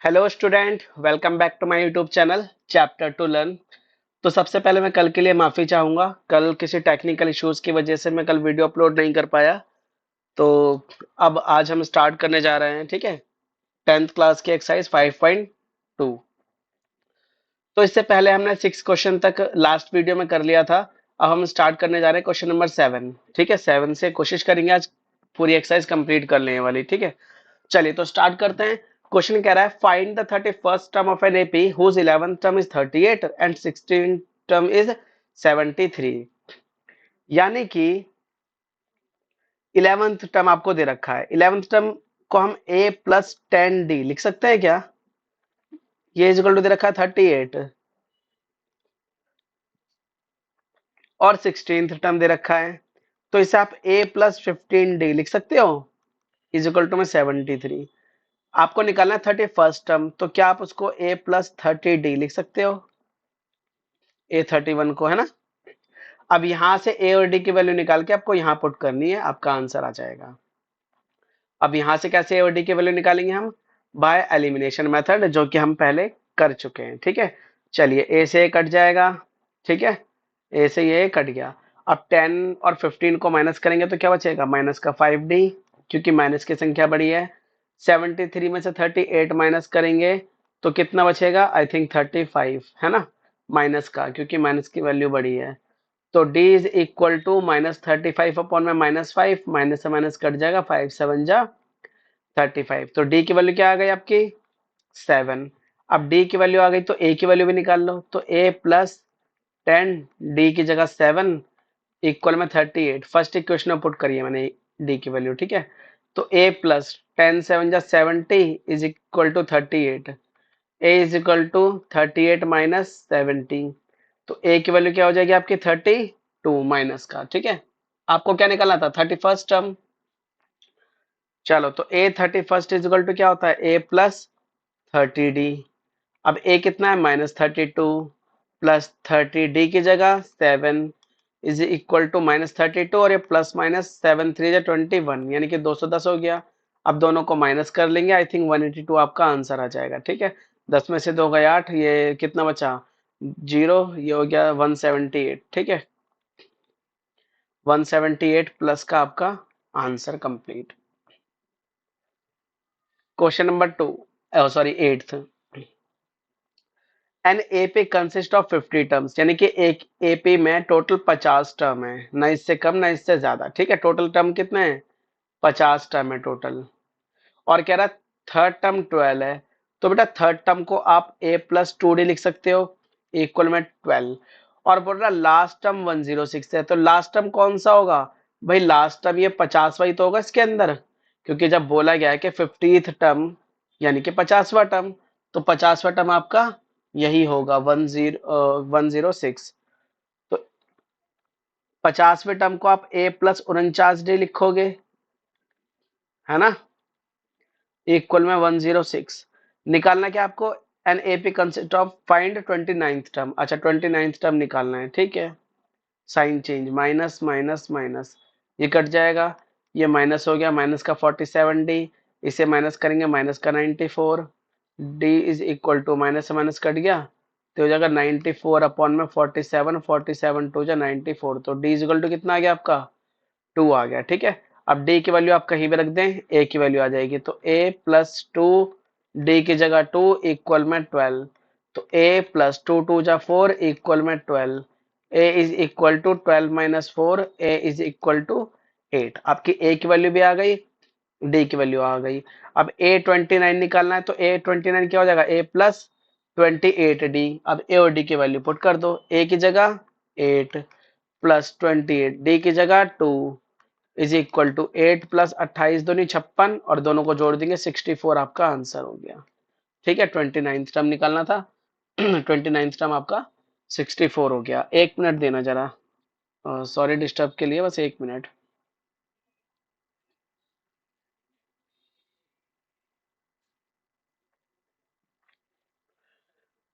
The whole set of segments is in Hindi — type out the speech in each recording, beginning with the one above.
Hello student, welcome back to my YouTube channel chapter two learn. तो सबसे पहले मैं कल के लिए माफ़ी चाहूँगा। कल किसी टेक्निकल इश्यूज की वजह से मैं कल वीडियो अपलोड नहीं कर पाया। तो अब आज हम स्टार्ट करने जा रहे हैं, ठीक है। 10th क्लास की एक्सरसाइज 5.2। तो इससे पहले हमने 6 क्वेश्चन तक लास्ट वीडियो में कर लिया था। अब हम स्टार्ट करने जा रहे हैं क्वेश्चन नंबर 7, ठीक है। 7 से कोशिश करेंगे आज पूरी एक्सरसाइज कंप्लीट कर लेने वाली, ठीक है। चलिए तो स्टार्ट करते हैं। क्वेश्चन कह रहा है find the 31st term of an AP whose 11th term is 38 and 16th term is 73। यानी कि 11th टर्म आपको दे रखा है। 11th टर्म को हम a प्लस 10d लिख सकते हैं क्या? ये इज इक्वल टू दे रखा है 38 और 16th टर्म दे रखा है, तो इसे आप a प्लस 15d लिख सकते हो इज इक्वल टू में 73। आपको निकालना है 31st टर्म, तो क्या आप उसको a प्लस 30d लिख सकते हो? A31 को, है ना। अब यहां से ए और डी की वैल्यू निकाल के आपको यहां पुट करनी है, आपका आंसर आ जाएगा। अब यहां से कैसे ए और डी की वैल्यू निकालेंगे हम? बाय एलिमिनेशन मेथड, जो कि हम पहले कर चुके हैं, ठीक है। चलिए ए से ए कट जाएगा, ठीक है। ए से ये कट गया। अब 10 और 15 को माइनस करेंगे तो क्या बचेगा? माइनस का 5d, क्योंकि माइनस की संख्या बड़ी है। 73 में से 38 माइनस करेंगे तो कितना बचेगा? आई थिंक 35, है ना, माइनस का, क्योंकि माइनस की वैल्यू बड़ी है। तो d is equal to -35 upon में -5, माइनस से माइनस कट जाएगा, 5 7 जा 35। तो d की वैल्यू क्या आ गई आपकी? 7। अब d की वैल्यू आ गई तो a की वैल्यू भी निकाल लो। तो a प्लस 10 d की जगह 7 इक्वल में 38। फर्स्ट इक्वेशन में पुट करिए मैंने d की वैल्यू, ठीक है। तो a प्लस 10 7 जा 70 is equal to 38। a is equal to 38 minus 70। तो a की वैल्यू क्या हो जाएगी आपकी? 32 माइनस का, ठीक है। आपको क्या निकालना था? 31st term. चलो तो a31 इज इक्वल टू क्या होता है? a plus 30d। अब a कितना है? -32 प्लस 30d की जगह 7 इज इक्वल टू -32, और ये प्लस माइनस 7 3 जा 21, यानी कि 210 हो गया। अब दोनों को माइनस कर लेंगे, आई थिंक 182 आपका आंसर आ जाएगा, ठीक है। 10 में से 2 गए 8, ये कितना बचा? 0, ये हो गया 178, ठीक है। 178 प्लस का आपका answer complete. Question number 2, sorry 8th। N AP consist of 50 terms, यानी कि एक एपी में टोटल 50 टर्म है, ना इससे कम ना इससे ज्यादा, ठीक है। टोटल टर्म कितने हैं? 50 टर्म है टोटल। और कह रहा है थर्ड टर्म 12 है। तो बेटा थर्ड टर्म को आप a प्लस 2d लिख सकते हो इक्वल में 12। और बोल रहा लास्ट टर्म 106 है, तो लास्ट टर्म कौन सा होगा? भाई लास्ट टर्म ये 50वां ही तो होगा इसके अंदर, क्योंकि जब बोला गया है कि 50th टर्म यानी कि 50वां टर्म, तो 50वां टर्म आपका यही होगा 106। तो 50वें टर्म को आप a प्लस 49d लिखोगे, है ना, इक्वल में 106। निकालना क्या आपको? An AP consist of find 29th term. अच्छा 29th टर्म निकालना है, ठीक है। Sign change, minus minus minus, ये कट जाएगा, ये माइनस हो गया, माइनस का 47d, इसे माइनस करेंगे, माइनस का 94। d is equal to minus से माइनस कट गया तो हो जाएगा 94 अपॉन में 47, 47 टू जा 94। तो d इज इक्वल टू कितना आ गया आपका? 2 आ गया, ठीक है। अब d की वैल्यू आप कहीं भी रख दें, a की वैल्यू आ जाएगी। तो a प्लस 2 d की जगह 2 इक्वल में 12। तो a प्लस 2 2 जा 4 इक्वल में 12। a is equal to 12 minus 4, a is equal to 8। आपकी a की वैल्यू भी आ गई, d की वैल्यू आ गई। अब a29 निकालना है, तो a29 क्या हो जाएगा? a plus 28d। अब a और d की वैल्यू पुट कर दो। a की जगह 8 प्लस 28, d की जगह 2 इज इक्वल टू 8 प्लस 28 दूनी 56, और दोनों को जोड़ देंगे 64 आपका आंसर हो गया, ठीक है। 29th टर्म निकालना था। 29th टर्म आपका 64 हो गया। 1 मिनट देना जरा, सॉरी डिस्टर्ब के लिए, बस 1 minute.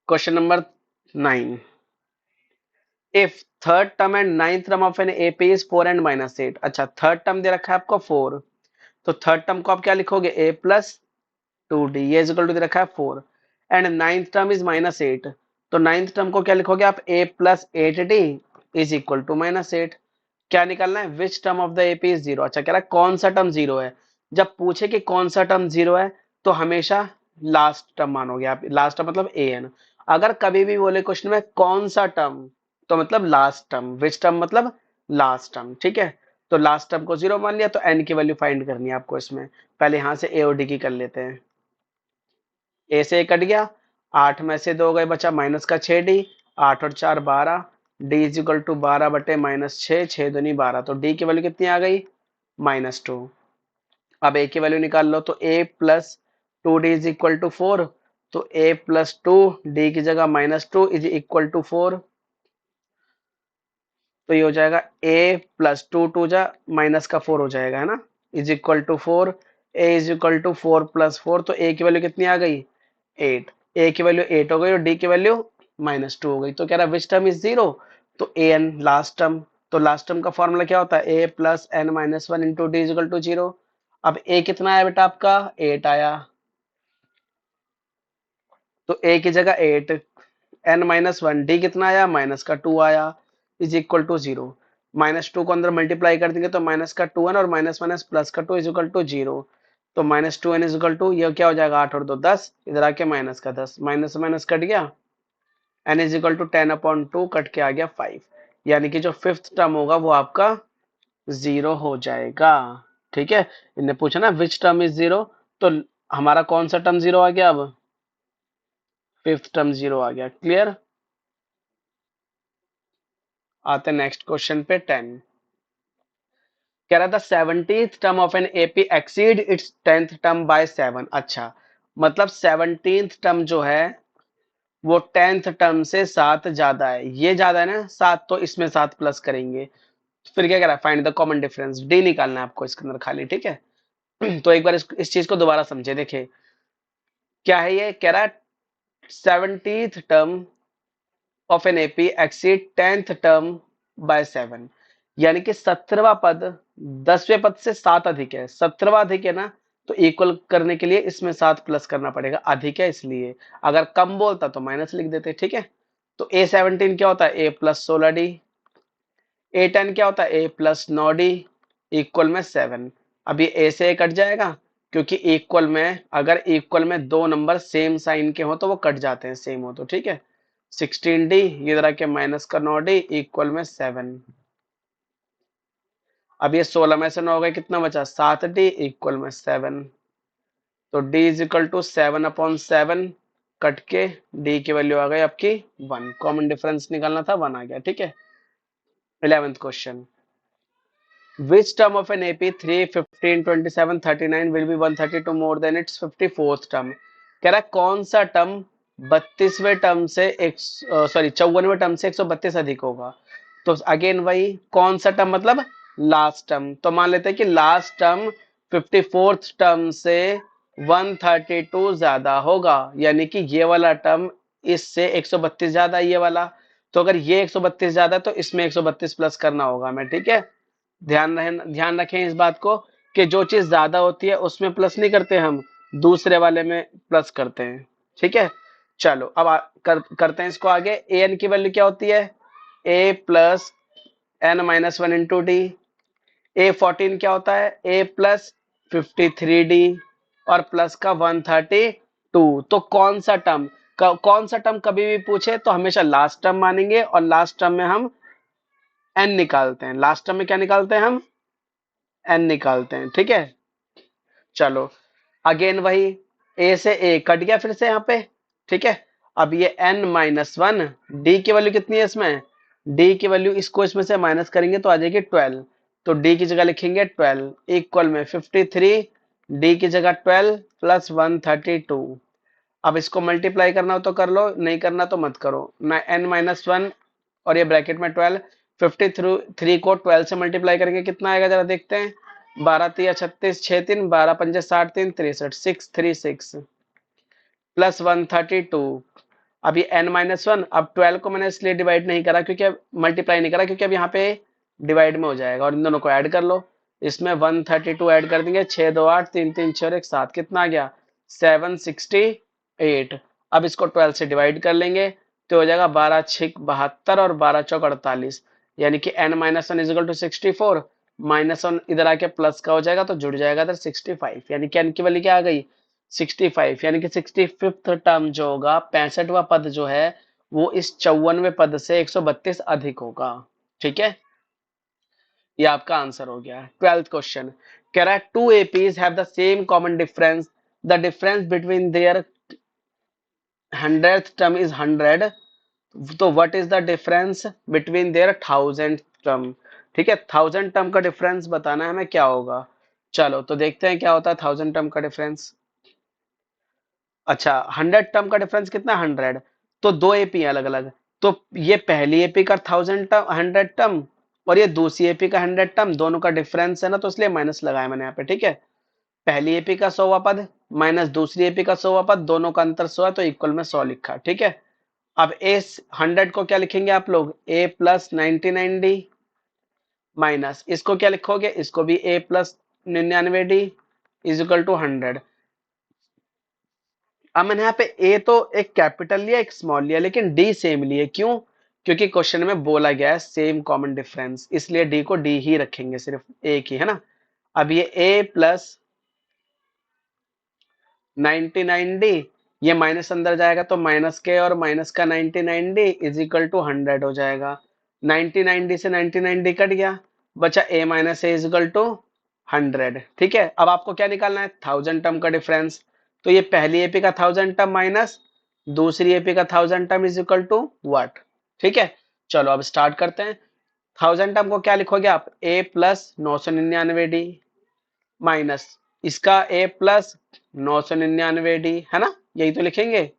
Question number 9। If third term and ninth term of an AP is 4 and -8। अच्छा थर्ड टर्म दे रखा है आपको 4, तो थर्ड टर्म को आप क्या लिखोगे? a प्लस 2d, ये इज इक्वल टू दे रखा है 4 एंड नाइन्थ टर्म इज -8। तो नाइन्थ टर्म को क्या लिखोगे आप, a plus 8d is equal to -8। क्या निकालना है, which term of the AP is zero. अच्छा कह रहा है कौन सा टर्म जीरो है। जब पूछे कि कौन सा टर्म जीरो है तो हमेशा लास्ट टर्म मानोगे आप, लास्ट टर्म मतलब an। अगर कभी भी बोले क्वेश्चन में कौन सा टर्म, तो मतलब लास्ट टर्म, विच टर्म मतलब लास्ट टर्म, ठीक है। तो लास्ट टर्म को जीरो मान लिया, तो n की वैल्यू फाइंड करनी है आपको इसमें। पहले यहां से a और d की कर लेते हैं। a से a कट गया, 8 में से 2 गए, बचा माइनस का 6d, 8 और 4 12, d इज इक्वल टू 12 बटे -6, 6 दूनी 12, तो d की वैल्यू कितनी आ गई, -2। अब a की वैल्यू निकाल लो, तो a plus 2d is equal to 4, तो a प्लस 2 d की जगह -2 इज इक्वल टू 4। तो ये हो जाएगा a प्लस 2 जा माइनस का 4 हो जाएगा, है ना, is equal to 4। a is equal to 4 plus 4, तो a की वैल्यू कितनी आ गई, 8। a की वैल्यू 8 हो गई और d की वैल्यू -2 हो गई। तो कह रहा है विच टर्म इज जीरो, तो an लास्ट टर्म। तो लास्ट टर्म का फॉर्मूला क्या होता है, a plus n minus one into D is equal to zero. अब a कितना आया बेटा आपका, 8 आया, तो a की जगह 8, n माइनस वन, डी कितना आया, माइनस का 2 आया, इज इक्वल टू 0। -2 को अंदर मल्टीप्लाई कर देंगे तो माइनस का 2n और माइनस माइनस प्लस का 2 इज इक्वल टू 0। तो -2n इज इक्वल टू, ये क्या हो जाएगा, 8 और 2 10, इधर आके माइनस का 10, माइनस माइनस कट गया, n is equal to 10/2 cut के आ गया 5। यानी कि जो फिफ्थ टर्म होगा वो आपका 0 हो जाएगा। ठीक है, इन्हें पूछा ना विच टर्म इज 0, तो हमारा कौन सा टर्म 0 आ गया, अब फिफ्थ टर्म 0 आ गया। क्लियर। आते नेक्स्ट क्वेश्चन पे 10। कह रहा था 17th term of an AP exceed it's 10th term by 7। अच्छा, मतलब 17th टर्म जो है वो 10th टर्म से 7 ज्यादा है, ये ज्यादा है ना 7, तो इसमें 7 प्लस करेंगे। फिर क्या कह रहा है, find the common difference, D निकालना है आपको इसके अंदर खाली, ठीक है। तो एक बार इस चीज को दोबारा समझे, देखिए क्या है, ये कह रहा है 17th term of an AP exceed 10th term by 7, यानी कि 17वां पद 10वें पद से 7 अधिक है, 17वां अधिक है ना, तो इक्वल करने के लिए इसमें 7 प्लस करना पड़ेगा, अधिक है इसलिए। अगर कम बोलता तो माइनस लिख देते, ठीक है। तो A17 क्या होता है, a प्लस 16d, A10 क्या होता है, a प्लस 9d इक्वल में 7। अब ये a से a कट जाएगा, क्योंकि इक्वल में, अगर इक्वल में दो नंबर सेम साइन के हो तो वो कट जाते हैं, सेम हो तो, ठीक है। 16d, ये इधर आके माइनस का 9d इक्वल में 7। अब ये 16 में से 9 गए, कितना बचा, 7d इक्वल में 7। तो d is equal to 7/7 cut के d की वैल्यू आ गई आपकी 1, कॉमन डिफरेंस निकालना था, 1 आ गया, ठीक है। 11th question, which term of an AP 3, 15, 27, 39 will be 132 more than its 54th term। कह रहा है कौन सा टर्म 32वें टर्म से एक, सॉरी 54वें टर्म से 132 अधिक होगा। तो अगेन वही, कौन सा टर्म मतलब लास्ट टर्म, तो मान लेते हैं कि लास्ट टर्म 54th टर्म से 132 ज्यादा होगा, यानी कि ये वाला टर्म इससे 132 ज्यादा है, ये वाला। तो अगर ये 132 ज्यादा है तो इसमें 132 प्लस करना होगा मैं, ठीक है। ध्यान रखें इस बात को कि जो चीज ज्यादा होती है उसमें प्लस नहीं करते हम, दूसरे वाले में प्लस करते हैं, ठीक है। चलो अब करते हैं इसको आगे। ए एन की वैल्यू क्या होती है, a plus N minus one into d. A14 क्या होता है, a प्लस 53d और प्लस का 132। तो कौन सा टर्म कभी भी पूछे तो हमेशा लास्ट टर्म मानेंगे, और लास्ट टर्म में हम n निकालते हैं, लास्ट टर्म में क्या निकालते हैं हम, n निकालते हैं, ठीक है। चलो अगेन वही, a से a कट गया फिर से यहाँ पे, ठीक है। अब ये n माइनस वन, डी की वैल्यू कितनी है इसमें, d की वैल्यू इसको इसमें से माइनस करेंगे तो आ जाएगी 12, तो d की जगह लिखेंगे 12 इक्वल में 53, d की जगह 12 प्लस 132। अब इसको मल्टीप्लाई करना हो तो कर लो, नहीं करना तो मत करो ना। n माइनस वन और ये ब्रैकेट में 12, 53 को 12 से मल्टीप्लाई करेंगे कितना आएगा जरा देखते हैं, 12 तिया 36, 6 3 12 पंजे 60, 3 63, 636 प्लस 132। अब ये n माइनस वन, अब 12 को मैंने इसलिए डिवाइड नहीं करा क्योंकि अब मल्टीप्लाई नहीं करा, क्योंकि अब यहाँ पे डिवाइड में हो जाएगा, और इन दोनों को ऐड कर लो। इसमें 132 ऐड कर देंगे, 6 2 8, 3 3 6 और 1 7, कितना आ गया 768। अब इसको 12 से डिवाइड कर लेंगे तो हो जाएगा 12 6 72 और 12 चौक 48, यानी कि n minus one is equal to 64, minus one इधर आके प्लस का हो जाएगा तो जुड़ जाएगा इधर 65, यानी कि n की वैल्यू क्या आ गई 65, यानी कि 65th टर्म जो होगा 65वां पद जो है वो इस 54वें पद से 132 अधिक होगा। ठीक है, ये आपका आंसर हो गया। 12th क्वेश्चन कह रहा है two APs have the same common difference, the difference between their 100th term is 100, तो what is the difference between their 1000th term. ठीक है, 1000 टर्म का डिफरेंस बताना है हमें क्या होगा। चलो तो देखते हैं क्या होता है 1000 टर्म का डिफरेंस। अच्छा 100 टर्म का डिफरेंस कितना 100, तो दो एपी अलग अलग, तो ये पहली एपी का 1000 टर्म 100 टर्म और ये दूसरी एपी का 100 टर्म, दोनों का डिफरेंस है ना, तो इसलिए माइनस लगाया मैंने यहाँ पे। ठीक है, पहली एपी का 100वां पद माइनस दूसरी एपी का 100वां पद, दोनों का अंतर 100 है तो इक्वल में 100 लिखा। ठीक है, अब इस 100 को क्या लिखेंगे आप लोग a प्लस 99d, माइनस इसको क्या लिखोगे, इसको भी a plus 99d is equal to 100। अब मैंने यहाँ पे ए तो एक कैपिटल लिया एक स्मॉल लिया, लेकिन डी सेम लिए, क्यों, क्योंकि क्वेश्चन में बोला गया है सेम कॉमन डिफरेंस, इसलिए डी को डी ही रखेंगे, सिर्फ एक ही है ना। अब ये ए प्लस 99d, ये माइनस अंदर जाएगा तो माइनस के और माइनस का 99d इज इक्वल टू 100 हो जाएगा। 99d से 99d कट गया, बचा a minus A is equal to 100। ठीक है, अब आपको क्या निकालना है 1000 टर्म का डिफरेंस, तो ये पहली एपी का 1000 टर्म माइनस दूसरी एपी का 1000 term is equal to what. ठीक है, चलो अब स्टार्ट करते हैं। 1000 टर्म को क्या लिखोगे आप a प्लस 999d माइनस इसका a प्लस 999d, है ना, यही तो लिखेंगे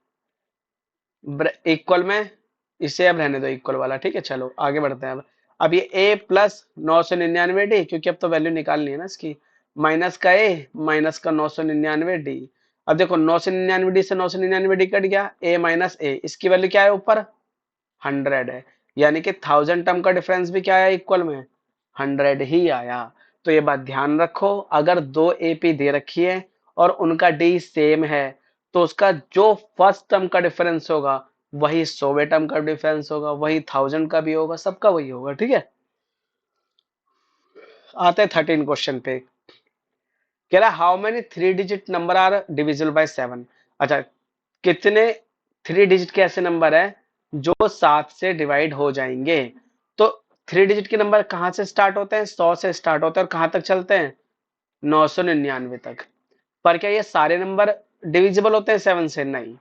इक्वल में, इसे अब रहने दो इक्वल वाला। ठीक है, चलो आगे बढ़ते हैं। अब ये a प्लस 999d, क्योंकि अब तो वैल्यू निकालनी है ना इसकी, माइनस का a माइनस का 999d। अब देखो 999d से 999d कट गया, a माइनस a, इसकी वैल्यू क्या है ऊपर 100 है, यानी कि 1000 टर्म का डिफरेंस भी क्या आया इक्वल में 100 ही आया। तो ये बात ध्यान रखो, अगर दो एपी दे रखी है और उनका डी सेम है तो उसका जो फर्स्ट टर्म का डिफरेंस होगा वही 100वें टर्म का डिफरेंस होगा, वही 1000 का भी होगा, सबका वही होगा। ठीक है, आते हैं 13 क्वेश्चन पे। कह रहा how many 3 digit number are divisible by 7। अच्छा, कितने 3 डिजिट के ऐसे नंबर है जो 7 से डिवाइड हो जाएंगे। तो 3 डिजिट के नंबर कहां से स्टार्ट होते हैं 100 से स्टार्ट होते हैं और कहां तक चलते हैं 999 तक। पर क्या ये सारे नंबर डिविजिबल होते हैं 7 से, नहीं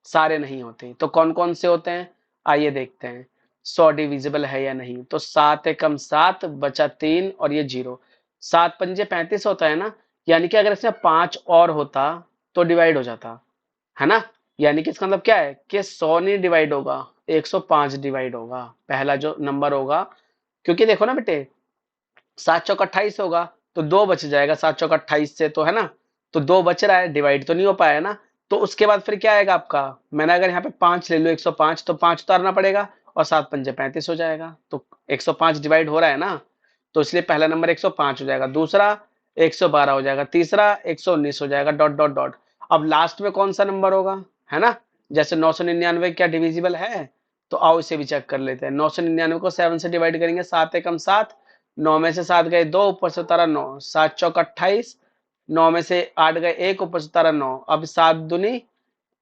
सारे नहीं होते। तो कौन कौन से होते हैं आइए देखते हैं 100 डिविजिबल है या नहीं। तो 7 एकम 7 बचा 3 और ये 0, 7 पंजे 35 होता है ना, यानी कि अगर इसमें 5 और होता तो डिवाइड हो जाता, है ना। यानी कि इसका मतलब क्या है कि 100 नहीं डिवाइड होगा 105 डिवाइड होगा, पहला जो नंबर होगा। क्योंकि देखो ना बेटे 7 चौक 28 होगा तो दो बच जाएगा 7 चौक 28 से, तो है ना, तो दो बच रहा है, डिवाइड तो नहीं हो पाया ना। तो उसके बाद फिर क्या आएगा आपका, मैंने अगर यहाँ पे 5 ले लो 105 तो 5 उतारना पड़ेगा और 7 पंजे 35 हो जाएगा, तो 105 डिवाइड हो रहा है ना, तो इसलिए पहला नंबर 105 हो जाएगा, दूसरा 112 हो जाएगा, तीसरा 119 हो जाएगा, डॉट डॉट डॉट। अब लास्ट में कौन सा नंबर होगा, है ना, जैसे 999 क्या डिविजिबल है, तो आओ इसे भी चेक कर लेते हैं। 999 को 7 से डिवाइड करेंगे, 7 एकम 7, 9 में से 7 गए 2, ऊपर से उतारा 9, 7 चौक 28, 9 में से 8 गए 1, ऊपर से उतारा 9, अब 7 दूनी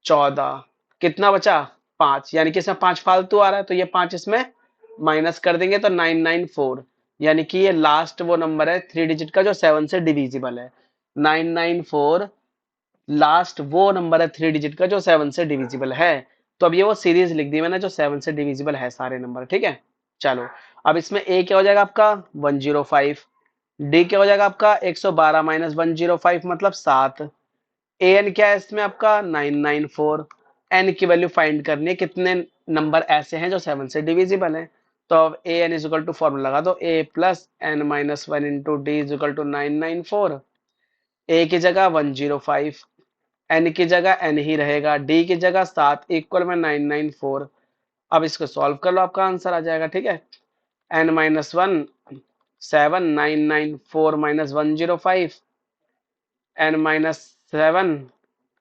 14, कितना बचा 5, यानी कि इसमें 5 फालतू आ रहा है तो ये 5 इसमें माइनस कर देंगे तो 994, यानी कि ये लास्ट वो नंबर है 3 डिजिट का जो 7 से डिविजिबल है। 994 लास्ट वो नंबर है 3 डिजिट का जो 7 से डिविजिबल है। तो अब ये वो सीरीज लिख दी मैंने जो 7 से डिविजिबल है सारे नंबर। ठीक है, चलो अब इसमें ए क्या हो जाएगा आपका 105, डी क्या हो जाएगा आपका 112 माइनस 105 मतलब 7, ए एन क्या है इसमें आपका 994, एन की वैल्यू फाइंड करनी है कितने नंबर ऐसे हैं जो 7 से डिविजिबल हैं। तो अब a n is equal to formula लगा दो a plus N minus one into d is equal to 994, a की जगह 105, एन की जगह एन ही रहेगा, डी की जगह 7 इक्वल में 994। अब इसको सॉल्व कर लो आपका आंसर आ जाएगा। ठीक है, N minus one 7, 994 minus 105, N minus 7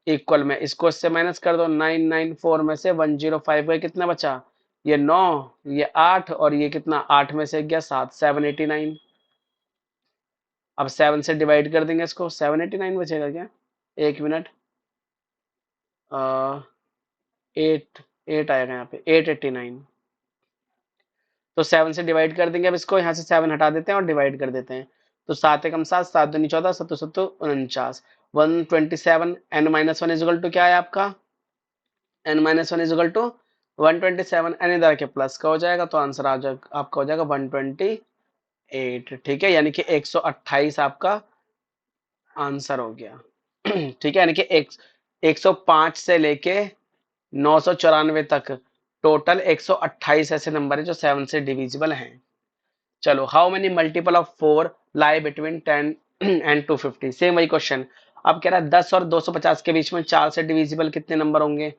equal में इसको इससे माइनस कर दो, 994 में से 105 गए, कितना बचा, ये 9, ये 8 और ये कितना, 8 में से गया 7, 789। अब 7 से डिवाइड कर देंगे इसको, 789 बचेगा क्या, एक मिनट, 8 8 आएगा यहाँ पे, 889। तो 7 से डिवाइड कर देंगे, अब इसको यहाँ से 7 हटा देते हैं और डिवाइड कर देते हैं। तो 7 एकम 7, 7 दूनी 14, 7 7 49, 127। n minus one is equal to क्या है आपका, n minus one is equal to 127। n इधर के प्लस का हो जाएगा, तो आंसर आ जाएगा आपका, हो जाएगा 128। ठीक है, यानी कि 128 आपका आंसर हो गया। ठीक है, यानी कि 105 से लेके 994 तक टोटल 128 ऐसे नंबर है जो 7 से डिविजिबल हैं। चलो, how many multiple of 4 lie between 10 and 250, same वही क्वेश्चन। अब कह रहा है 10 और 250 के बीच में 4 से डिविजिबल कितने नंबर होंगे।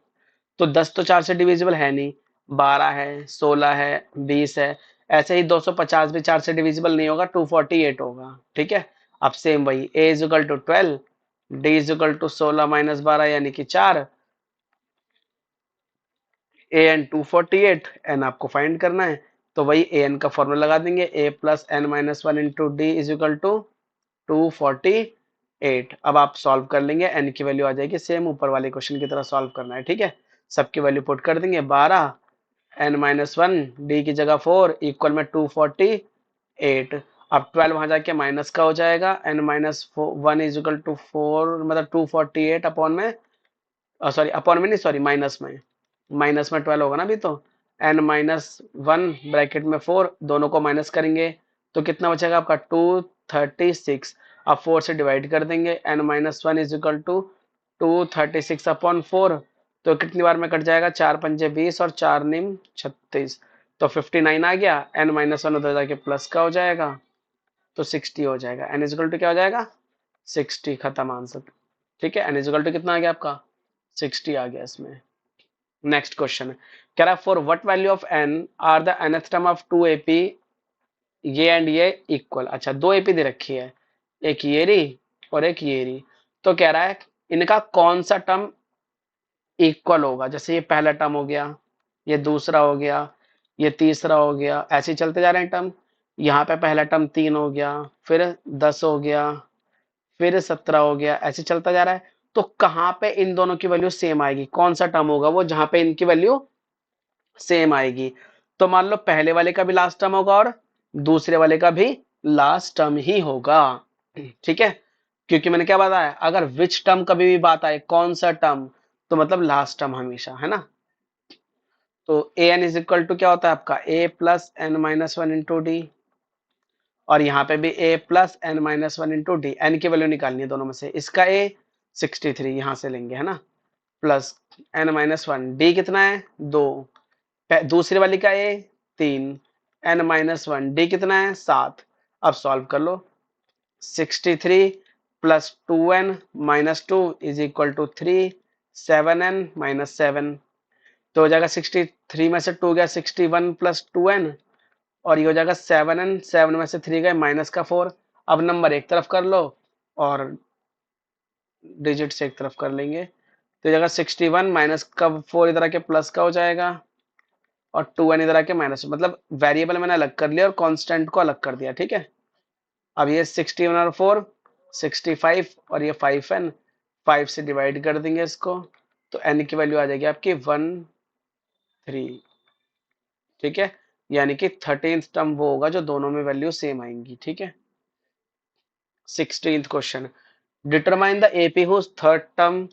तो 10 तो 4 से डिविजिबल है नहीं, 12 है, 16 है, 20 है। ऐसे ही 250 भी 4 से डिविजिबल नहीं होगा, 248 होगा। ठीक है, अब सेम वही, a is equal to 12, d is equal to 16 minus 12 यानी कि 4, ए एन 248, एन आपको फाइंड करना है। तो वही ए एन का फॉर्मूला लगा देंगे, a plus N minus one into d is equal to 248। अब आप सॉल्व कर लेंगे, एन की वैल्यू आ जाएगी सेम ऊपर वाले क्वेश्चन की तरह सॉल्व करना है। ठीक है, सबकी वैल्यू पुट कर देंगे, 12 एन माइनस वन, डी की जगह 4 इक्वल में 248। अब 12 वहां जाके माइनस का हो जाएगा, N minus one is equal to 4, मतलब 248 अपॉन में, सॉरी अपॉन में नहीं, सॉरी माइनस में 12 होगा ना अभी तो, एन माइनस वन ब्रैकेट में 4, दोनों को माइनस करेंगे तो कितना बचेगा आपका 236। अब 4 से डिवाइड कर देंगे, N minus one is equal to 236 upon 4, तो कितनी बार में कट जाएगा, 4 पंजे 20 और 4 निम 36, तो 59 आ गया। एन माइनस वन उधर जाके प्लस का हो जाएगा, तो 60 हो जाएगा। एन इज इक्वल टू क्या हो जाएगा, 60, खत्म आंसर। ठीक है, एन इज इक्वल टू कितना आ गया आपका, 60 आ गया इसमें। नेक्स्ट क्वेश्चन कह रहा है, for what value of n are the nth term of 2ap ये एंड ये इक्वल। अच्छा, दो एपी दे रखी है, एक ये रही और एक ये रही। तो कह रहा है इनका कौन सा टर्म इक्वल होगा। जैसे ये पहला टर्म हो गया, ये दूसरा हो गया, ये तीसरा हो गया, ऐसे ही चलते जा रहे हैं टर्म। यहाँ पे पहला टर्म 3 हो गया, फिर 10 हो गया, फिर 17 हो गया, ऐसे चलता जा रहा है। तो कहाँ पे इन दोनों की वैल्यू सेम आएगी, कौन सा टर्म होगा वो जहां पे इनकी वैल्यू सेम आएगी। तो मान लो पहले वाले का भी लास्ट टर्म होगा और दूसरे वाले का भी लास्ट टर्म ही होगा। ठीक है, क्योंकि मैंने क्या बताया, अगर विच टर्म कभी भी बात आए, कौन सा टर्म, तो मतलब लास्ट टर्म हमेशा, है ना। तो a n is equal to क्या होता है आपका, a plus N minus one into d, और यहाँ पे भी a plus N minus one into d, n की वैल्यू निकालनी है दोनों में से। इसका a 63 यहाँ से लेंगे, है ना, plus N minus one, D कितना है 2, दूसरी वाली का a 3, N minus one, D कितना है 7। अब सॉल्व कर लो, 63 plus 2n minus 2 is equal to 3, 7n minus 7, तो हो जाएगा 63 में से 2 गया, 61 प्लस 2n, और ये हो जाएगा 7n, 7 में से 3 गए माइनस का 4। अब नंबर एक तरफ कर लो और डिजिट से एक तरफ कर लेंगे, तो जगह 61 माइनस का 4 इधर आके प्लस का हो जाएगा, और 2n इधर आके माइनस, मतलब वेरिएबल मैंने अलग कर लिया और कांस्टेंट को अलग कर दिया। ठीक है, अब ये 61 और 4 65, और ये 5n, 5 से डिवाइड कर देंगे इसको, तो n की वैल्यू आ जाएगी आपकी 13। ठीक है, यानी कि 13th टर्म वो होगा जो दोनों में वैल्यू सेम आएंगी। ठीक है, 16th question, determine the AP whose third term.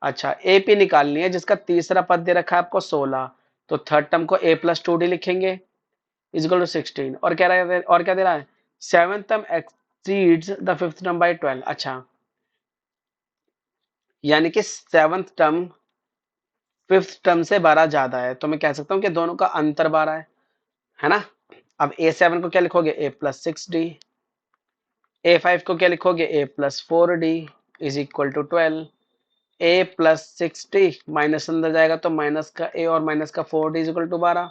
अच्छा, एपी निकालनी है जिसका तीसरा पद दे रखा है आपको 16, तो थर्ड टर्म को a प्लस 2d लिखेंगे इज इक्वल टू 16, और कह रहा है, और क्या दे रहा है, seventh term exceeds the fifth term by 12। अच्छा, यानी कि सेवंथ टर्म फिफ्थ टर्म से 12 ज्यादा है, तो मैं कह सकता हूँ कि दोनों का अंतर 12 है ना। अब a7 को क्या लिखोगे, a प्लस 6d, a5 को क्या लिखोगे, a plus 4d is equal to 12, a plus 6d minus अंदर जाएगा तो माइनस का a और माइनस का 4d is equal to 12,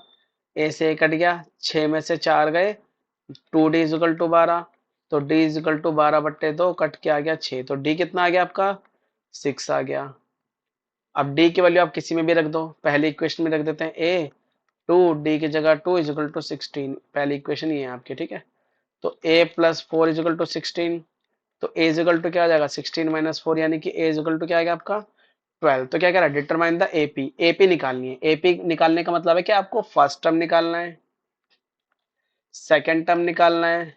a से a कट गया, 6 में से 4 गए, 2d इज इक्वल टू 12, तो d इज इक्वल टू 12 बट्टे 2 कट के आ गया 6, तो d कितना आ गया आपका 6 आ गया। अब डी की वैल्यू आप किसी में भी रख दो, पहली इक्वेशन में रख देते हैं ए टू, डी की जगह 2 इजिकल टू 16, पहली इक्वेशन ये है आपकी, ठीक है। तो ए प्लस 4 इजिकल टू 16, तो ए इजिकल टू क्या आ जाएगा 16 माइनस 4, यानी कि ए इजिकल टू क्या आएगा आपका 12। तो क्या कह रहा है, डिटरमाइन द एपी, एपी निकालनी है। एपी निकालने का मतलब है कि आपको फर्स्ट टर्म निकालना है, सेकेंड टर्म निकालना है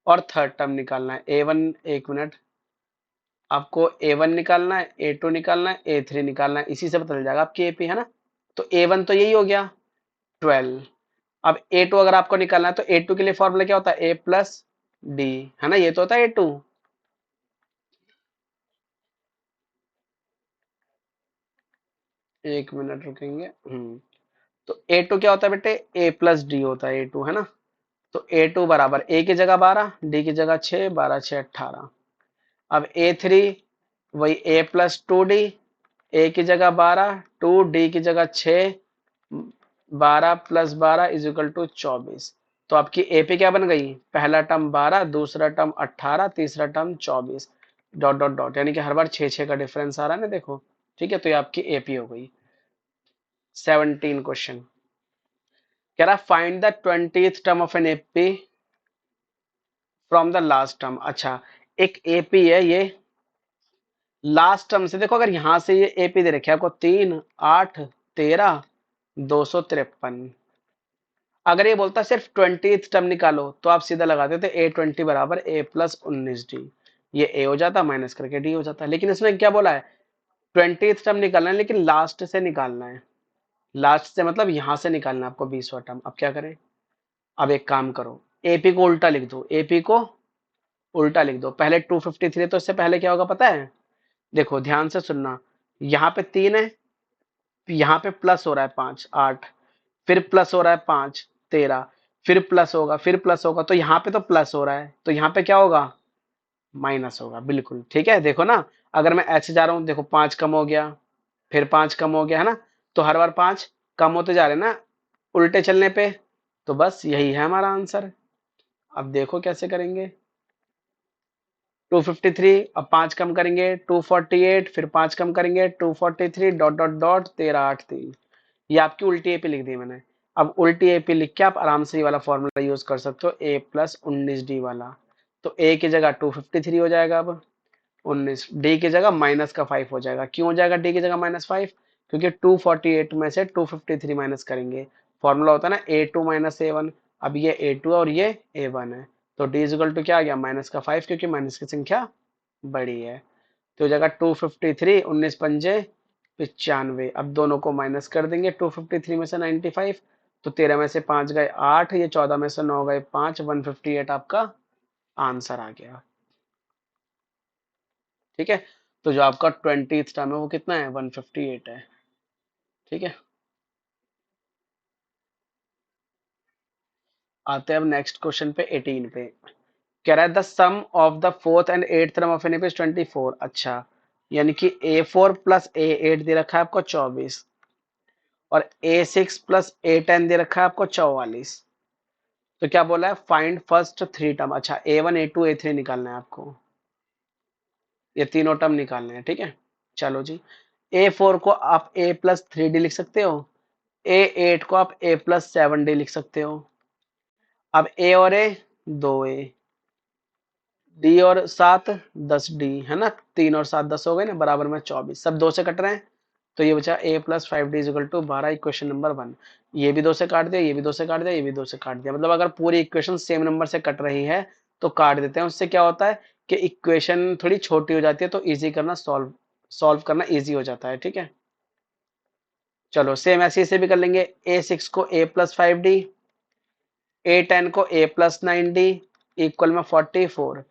और थर्ड टर्म निकालना है। ए वन, एक मिनट, आपको ए वन निकालना है, ए टू निकालना है, ए थ्री निकालना है, इसी से पता चल जाएगा आपकी एपी, है ना। तो ए वन तो यही हो गया 12। अब ए टू अगर आपको निकालना है तो ए टू के लिए फॉर्मूला क्या होता है, ए प्लस डी, है ना, ये तो होता है ए टू। एक मिनट रुकेंगे। तो ए टू क्या होता है बेटे, ए प्लस डी होता है ए टू, है ना। तो ए टू बराबर ए की जगह 12, डी की जगह 6, 12 6 18। अब ए थ्री वही ए प्लस टू डी, ए की जगह 12, टू डी की जगह 6, 12 प्लस 12 इज इक्वल टू 24। तो आपकी एपी क्या बन गई, पहला टर्म 12, दूसरा टर्म 18, तीसरा टर्म 24, डॉट डॉट डॉट, यानी कि हर बार 6 6 का डिफरेंस आ रहा है ना, देखो। ठीक है, तो ये आपकी एपी हो गई। 17 क्वेश्चन कह रहा find the 20th term of an AP from the last term. अच्छा, एक एपी है ये, लास्ट टर्म से देखो, अगर यहां से ये एपी दे रखे आपको 3 8 13 253, अगर ये बोलता सिर्फ 20th टर्म निकालो तो आप सीधा लगा देते A20 बराबर A प्लस 19D, ये A हो जाता, माइनस करके D हो जाता। लेकिन इसमें क्या बोला है, 20th टर्म निकालना है, लेकिन लास्ट से निकालना है। लास्ट से मतलब यहां से निकालना है आपको 20वां टर्म। अब क्या करें, अब एक काम करो, एपी को उल्टा लिख दो, एपी को उल्टा लिख दो। पहले 253, तो इससे पहले क्या होगा पता है, देखो ध्यान से सुनना, यहाँ पे 3 है, यहाँ पे प्लस हो रहा है 5 8, फिर प्लस हो रहा है 5 13, फिर प्लस होगा, फिर प्लस होगा, तो यहाँ पे तो प्लस हो रहा है, तो यहाँ पे क्या होगा, माइनस होगा, बिल्कुल ठीक है। देखो ना, अगर मैं ऐसे जा रहा हूँ, देखो 5 कम हो गया, फिर 5 कम हो गया, है ना। तो हर बार 5 कम होते जा रहे हैं ना उल्टे चलने पे। तो बस यही है हमारा आंसर। अब देखो कैसे करेंगे, 253, अब 5 कम करेंगे 248, फिर 5 कम करेंगे 243, डॉट डॉट डॉट 13 8 3। ये आपकी उल्टी एपी लिख दी मैंने। अब उल्टी एपी लिख के आप आराम से ये वाला फॉर्मूला यूज कर सकते हो, ए प्लस 19D वाला। तो ए की जगह 253 हो जाएगा, अब 19, डी की जगह माइनस का 5 हो जाएगा। क्यों हो जाएगा डी की जगह -5, क्योंकि 248 में से 253 माइनस करेंगे। फॉर्मूला होता है ना A2 माइनस A1। अब ये A2 और ये A1 है, तो डी इजिकल टू क्या आ गया, -5, क्योंकि माइनस की संख्या बड़ी है। तो हो जाएगा 253, 19 पंजे 95। अब दोनों को माइनस कर देंगे, 253 में से 95, तो 13 में से 5 गए 8, ये 14 में से 9 गए 5, 158 आपका आंसर आ गया। ठीक है, तो जो आपका 20th टर्म है वो कितना है, 158 है। ठीक है, आते हैं अब नेक्स्ट क्वेश्चन पे, 18 पे। कह रहा है the sum of the fourth and eight term of an is 24। अच्छा, यानी कि A4 प्लस A8 दे रखा है आपको 24, और A6 प्लस A10 दे रखा है आपको 44। तो क्या बोला है, फाइंड फर्स्ट थ्री टर्म। अच्छा, A1 A2 A3 निकालना है आपको, ये तीनों टर्म निकालने हैं, ठीक है। चलो जी, A4 को आप A प्लस 3D लिख सकते हो, A8 को आप A प्लस 7D लिख सकते हो। अब A और A 2A, डी और 7 10D, है ना, 3 और 7 10 हो गए ना, बराबर में 24, सब 2 से कट रहे हैं। तो ये बचा A plus 5D is equal to 12, equation number 1। ये भी 2 से काट दिया, ये भी 2 से काट दिया, ये भी 2 से काट दिया। मतलब अगर पूरी इक्वेशन सेम नंबर से कट रही है तो काट देते हैं। उससे क्या होता है कि इक्वेशन थोड़ी छोटी हो जाती है, तो इजी करना, सॉल्व सॉल्व करना इजी हो जाता है। ठीक है, चलो सेम ऐसे से भी कर लेंगे। A6 को A प्लस 5D, A10 को A प्लस 9D, इक्वल में 44।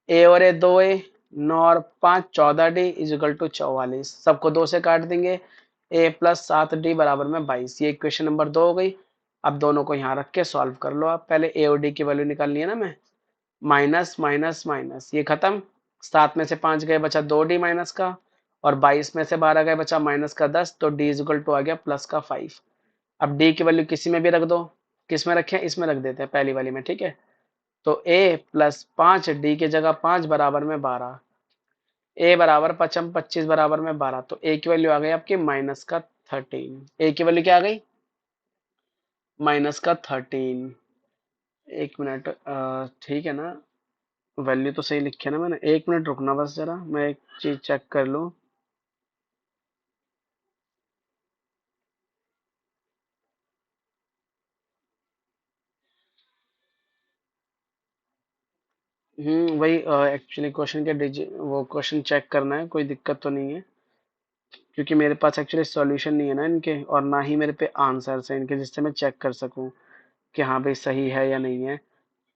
ए और ए 2A, 9 और 5 14D इजिकल टू 44, सबको 2 से काट देंगे। A प्लस 7D बराबर में 22, ये इक्वेशन नंबर 2 हो गई। अब दोनों को यहाँ रख के सॉल्व कर लो आप। पहले A और D की वैल्यू निकालनी है ना, मैं माइनस माइनस माइनस, ये खत्म। 7 में से 5 गए बचा 2D माइनस का, और 22 में से 12 गए बचा माइनस का 10, तो D इजिकल टू आ गया प्लस का 5। अब D की वैल्यू किसी में भी रख दो, किस में रखें, इसमें रख देते हैं पहली वाली में। ठीक है, तो A प्लस 5 D की जगह 5 बराबर में 12, ए बराबर पचम 25 बराबर में 12, तो ए की वैल्यू आ गई आपकी माइनस का 13। ए की वैल्यू क्या आ गई? माइनस का 13। एक मिनट, ठीक है ना? वैल्यू तो सही लिखी है ना मैंने? एक मिनट रुकना बस, जरा मैं एक चीज चेक कर लूं। वही एक्चुअली क्वेश्चन के वो क्वेश्चन चेक करना है, कोई दिक्कत तो नहीं है, क्योंकि मेरे पास एक्चुअली सॉल्यूशन नहीं है ना इनके, और ना ही मेरे पे आंसर्स हैं इनके जिससे मैं चेक कर सकूं कि हाँ भाई सही है या नहीं है।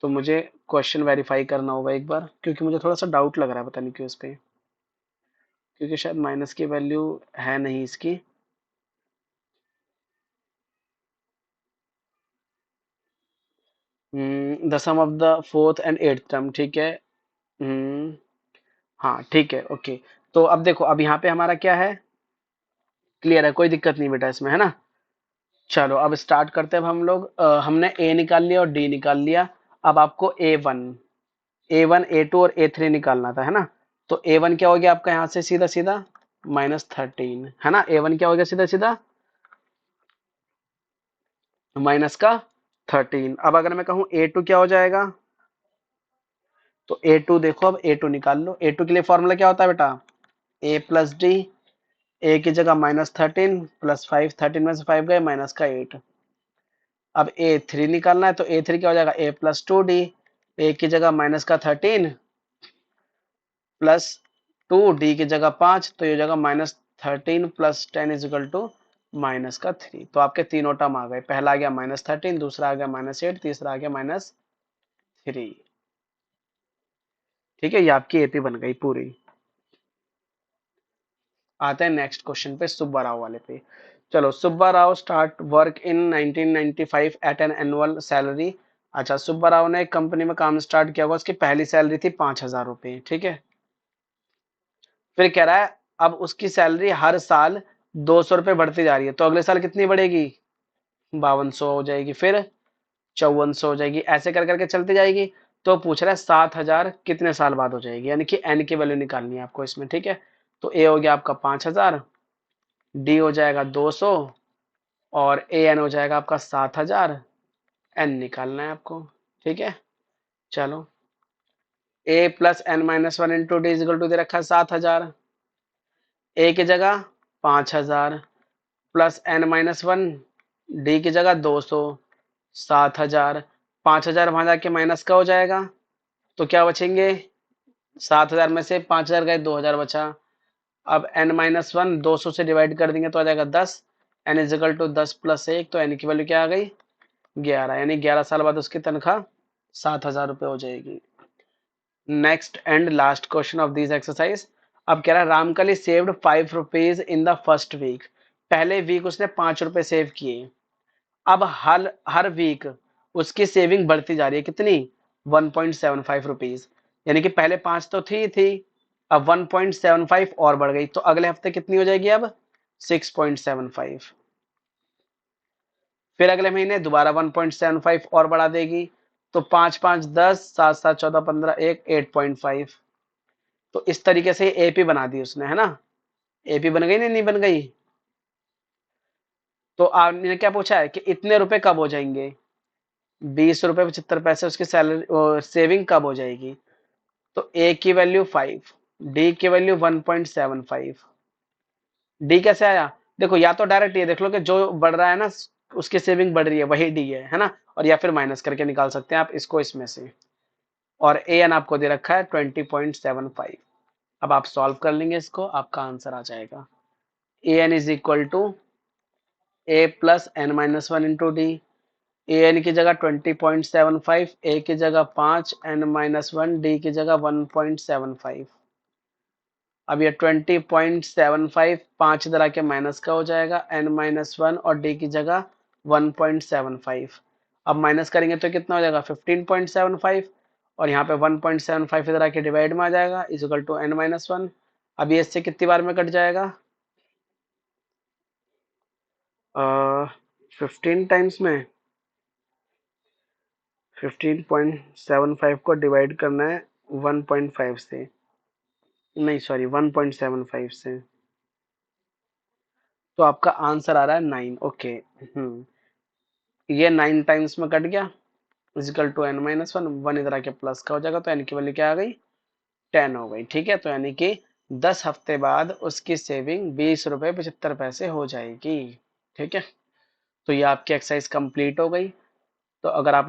तो मुझे क्वेश्चन वेरीफाई करना होगा एक बार, क्योंकि मुझे थोड़ा सा डाउट लग रहा है, पता नहीं क्यों इस पे, क्योंकि शायद माइनस की वैल्यू है नहीं इसकी। The sum of the fourth and eighth term, ठीक है। हम्म, हाँ ठीक है, ओके। तो अब देखो, अब यहाँ पे हमारा क्या है, क्लियर है, कोई दिक्कत नहीं बेटा इसमें, है ना? चलो अब स्टार्ट करते हैं। अब हम लोग हमने ए निकाल लिया और डी निकाल लिया। अब आपको ए वन ए टू और ए थ्री निकालना था, है ना? तो ए वन क्या हो गया आपका यहाँ से सीधा सीधा -13, है ना? ए वन क्या हो गया सीधा सीधा माइनस का 13। अब अगर मैं कहूँ ए टू क्या हो जाएगा, तो ए टू देखो, अब ए टू निकाल लो। ए टू के लिए फॉर्मूला क्या होता है बेटा? ए प्लस डी। ए की जगह -13 प्लस 5, 13 में से 5 गए माइनस का 8। अब ए थ्री निकालना है, तो ए थ्री क्या हो जाएगा? ए प्लस टू डी। ए की जगह माइनस का 13 प्लस टू, डी की जगह 5, तो ये हो जाएगा -13 plus 10 is equal to minus का 3। तो आपके तीनों टर्म आ गए, पहला आ गया -13, दूसरा आ गया -8, तीसरा आ गया -3। ठीक है, ये आपकी एपी बन गई पूरी। आते हैं नेक्स्ट क्वेश्चन पे, सुब्बा राव वाले पे। चलो, Subba Rao start work in 1995 at an annual salary. अच्छा, सुब्बा राव ने एक कंपनी में काम स्टार्ट किया हुआ, उसकी पहली सैलरी थी 5,000 रुपये, ठीक है। फिर कह रहा है अब उसकी सैलरी हर साल 200 रुपये बढ़ती जा रही है, तो अगले साल कितनी बढ़ेगी? 5200 हो जाएगी, फिर 5400 हो जाएगी, ऐसे कर करके चलती जाएगी। तो पूछ रहा है 7,000 कितने साल बाद हो जाएगी, यानी कि एन की वैल्यू निकालनी है आपको इसमें, ठीक है। तो ए हो गया आपका 5,000, डी हो जाएगा 200, और ए एन हो जाएगा आपका 7,000। एन निकालना है आपको, ठीक है। चलो, a plus N minus one into D is equal to दे रखा है 7,000। ए की जगह 5,000 plus N minus one, d की जगह 200, 7,000। 5,000 वहां जाके माइनस का हो जाएगा, तो क्या बचेंगे? 7,000 में से 5,000 गए, 2,000 बचा। अब n माइनस वन 200 से डिवाइड कर देंगे तो आ जाएगा 10। n इजिकल टू 10 प्लस 1, तो n की वैल्यू क्या आ गई? 11, यानी 11 साल बाद उसकी तनख्वाह 7,000 रुपये हो जाएगी। Next and last question of this exercise. अब कह रहा है Ramkali saved 5 rupees in the first week. पहले वीक उसने 5 रुपए सेव किए। अब हर हर वीक उसकी सेविंग बढ़ती जा रही है, कितनी? 1.75 रुपीज। यानी कि पहले 5 तो थी, अब 1.75 और बढ़ गई, तो अगले हफ्ते कितनी हो जाएगी अब? 6.75। फिर अगले महीने दोबारा 1.75 और बढ़ा देगी, तो 5 5 10, 7 7 14 15 1 8.5। तो इस तरीके से एपी बना दी उसने, है ना? एपी बन गई नहीं बन गई? तो आपने क्या पूछा है कि इतने रुपए कब हो जाएंगे? 20 रुपए 75 पैसे उसकी सैलरी सेविंग कब हो जाएगी? तो ए की वैल्यू 5, डी की वैल्यू 1.75। डी कैसे आया? देखो, या तो डायरेक्ट ये देख लो कि जो बढ़ रहा है ना उसकी सेविंग बढ़ रही है, वही डी है ना? और या फिर माइनस करके निकाल सकते हैं आप इसको इसमें से। और ए एन आपको दे रखा है 20.75। अब आप सॉल्व कर लेंगे इसको, आपका आंसर आ जाएगा। A n is equal to a plus N minus one into d. A n की जगह 20.75, ए की जगह 5, एन माइनस वन, डी की जगह 1.75। अब ये 20.75 5 इधर आके माइनस का हो जाएगा, एन माइनस वन और डी की जगह 1.75। अब माइनस करेंगे तो कितना हो जाएगा? 15.75, और यहाँ पे 1.75 इधर आके डिवाइड में आ जाएगा, is equal to N minus one. अब ये इससे कितनी बार में कट जाएगा? 15 टाइम्स में। 15.75 को डिवाइड करना है 1.5 से, नहीं सॉरी 1.75 से। तो आपका आंसर आ रहा है 9। ओके। ये 9 टाइम्स में कट गया, इजिकल टू n-1, 1 इधर आके प्लस का हो जाएगा, तो n की वैल्यू क्या आ गई, 10 हो गई। ठीक है, तो यानी कि 10 हफ्ते बाद उसकी सेविंग 20 रुपये 75 पैसे हो जाएगी। ठीक है, तो ये आपकी एक्सरसाइज कंप्लीट हो गई। तो अगर आप